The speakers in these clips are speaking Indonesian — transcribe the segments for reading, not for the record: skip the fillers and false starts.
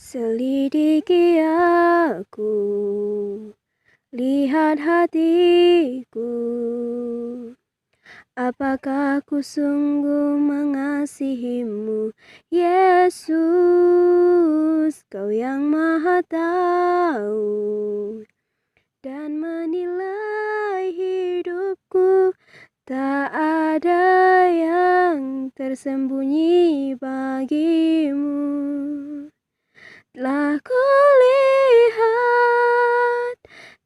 Selidiki aku, lihat hatiku, apakah ku sungguh mengasihimu, Yesus, Kau yang Maha Tahu dan menilai hidupku. Tak ada yang tersembunyi bagimu. Telah kulihat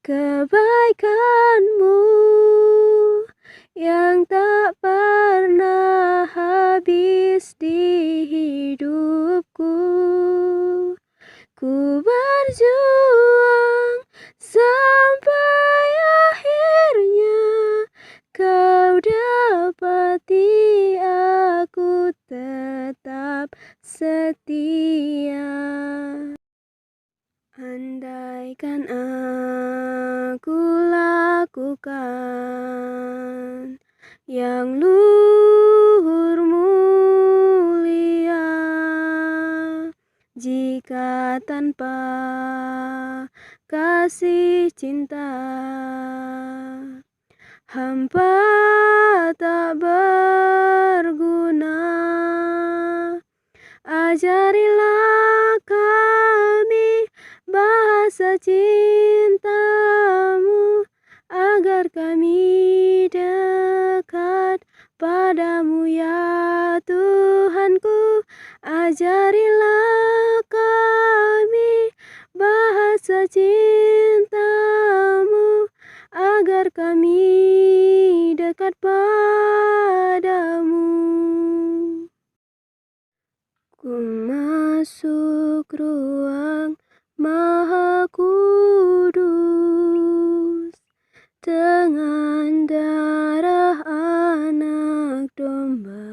kebaikanmu yang tak pernah habis di hidupku. Ku berjuang sampai akhirnya Kau dapati aku tetap setia. Andaikan aku lakukan yang luhur mulia, jika tanpa kasih cinta hampa tak berguna. Ajarilah kami bahasa cintamu, agar kami dekat padamu ya Tuhanku. Ajarilah kami bahasa cintamu, agar kami dekat padamu. Ku masuk ruang Maha Kudus dengan darah anak domba.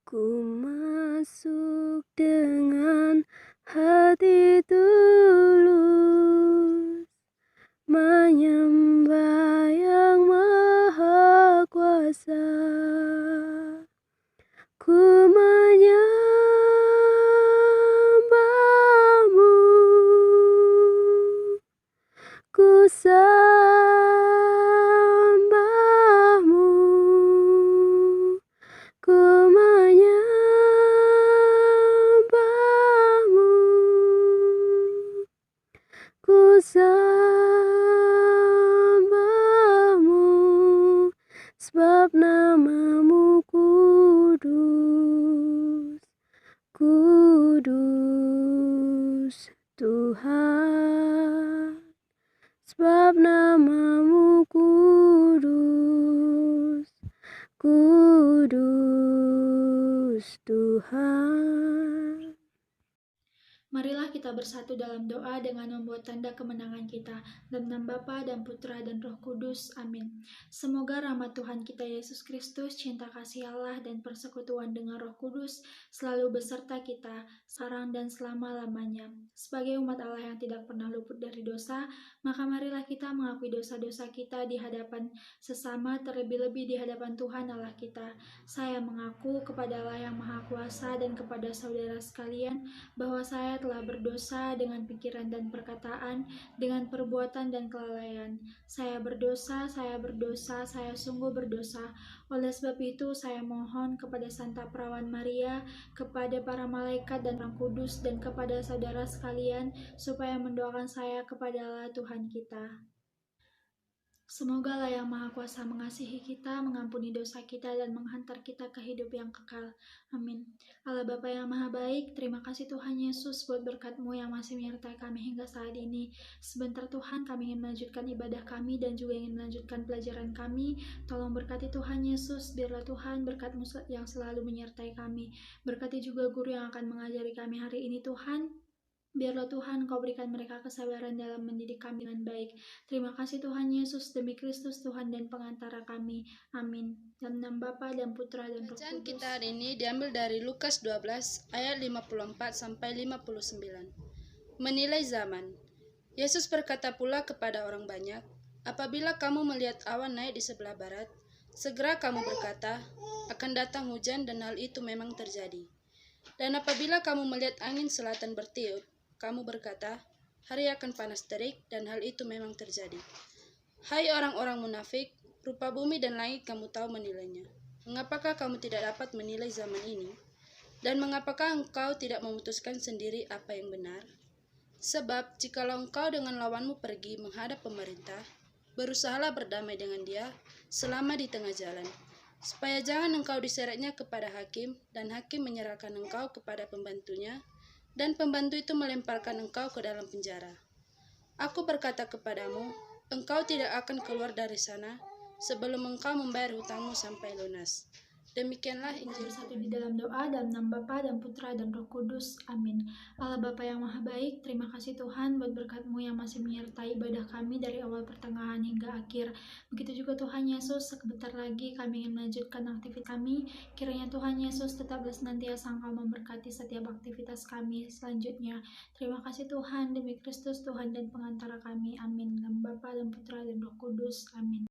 Ku masuk dengan hati tulus, menyembah yang Maha Kuasa. Ku menyembahmu, ku sembahmu, ku menyembahmu, ku sembahmu, sebab namamu kudus, kudus Tuhan, sebab namamu kudus, kudus Tuhan. Marilah kita bersatu dalam doa dengan membuat tanda kemenangan kita. Dalam nama Bapa dan Putra dan Roh Kudus. Amin. Semoga rahmat Tuhan kita Yesus Kristus, cinta kasih Allah, dan persekutuan dengan Roh Kudus selalu beserta kita, sekarang dan selama-lamanya. Sebagai umat Allah yang tidak pernah luput dari dosa, maka marilah kita mengakui dosa-dosa kita di hadapan sesama, terlebih-lebih di hadapan Tuhan Allah kita. Saya mengaku kepada Allah yang Maha Kuasa dan kepada saudara sekalian, bahwa saya telah berdosa dengan pikiran dan perkataan, dengan perbuatan dan kelalaian. Saya berdosa, saya sungguh berdosa. Oleh sebab itu, saya mohon kepada Santa Perawan Maria, kepada para malaikat dan Roh Kudus, dan kepada saudara sekalian, supaya mendoakan saya kepada Allah Tuhan kita. Semoga Allah yang Maha Kuasa mengasihi kita, mengampuni dosa kita, dan menghantar kita ke hidup yang kekal. Amin. Allah Bapa yang Maha Baik, terima kasih Tuhan Yesus buat berkat-Mu yang masih menyertai kami hingga saat ini. Sebentar Tuhan, kami ingin melanjutkan ibadah kami dan juga ingin melanjutkan pelajaran kami. Tolong berkati Tuhan Yesus, biarlah Tuhan berkat-Mu yang selalu menyertai kami. Berkati juga guru yang akan mengajari kami hari ini Tuhan. Biarlah Tuhan Kau berikan mereka kesabaran dalam mendidik kami dengan baik. Terima kasih Tuhan Yesus, demi Kristus Tuhan dan pengantara kami. Amin. Dalam nama Bapa dan Putra dan Roh Kudus. Bacaan kita hari ini diambil dari Lukas 12 ayat 54 sampai 59. Menilai zaman. Yesus berkata pula kepada orang banyak, apabila kamu melihat awan naik di sebelah barat, segera kamu berkata, akan datang hujan, dan hal itu memang terjadi. Dan apabila kamu melihat angin selatan bertiup, kamu berkata, hari akan panas terik, dan hal itu memang terjadi. Hai orang-orang munafik, rupa bumi dan langit kamu tahu menilainya. Mengapakah kamu tidak dapat menilai zaman ini? Dan mengapakah engkau tidak memutuskan sendiri apa yang benar? Sebab jikalau engkau dengan lawanmu pergi menghadap pemerintah, berusahalah berdamai dengan dia selama di tengah jalan, supaya jangan engkau diseretnya kepada hakim, dan hakim menyerahkan engkau kepada pembantunya, dan pembantu itu melemparkan engkau ke dalam penjara. Aku berkata kepadamu, engkau tidak akan keluar dari sana sebelum engkau membayar hutangmu sampai lunas. Demikianlah Kita Injil. bersatu di dalam doa dalam nama Bapa dan Putra dan Roh Kudus. Amin. Allah Bapa yang Maha Baik, terima kasih Tuhan buat berkat-Mu yang masih menyertai ibadah kami dari awal pertengahan hingga akhir. Begitu juga Tuhan Yesus, sebentar lagi kami ingin melanjutkan aktivitas kami. Kiranya Tuhan Yesus tetap senantiasa Engkau memberkati setiap aktivitas kami selanjutnya. Terima kasih Tuhan, demi Kristus Tuhan dan pengantara kami. Amin. Dalam Bapa dan Putra dan Roh Kudus. Amin.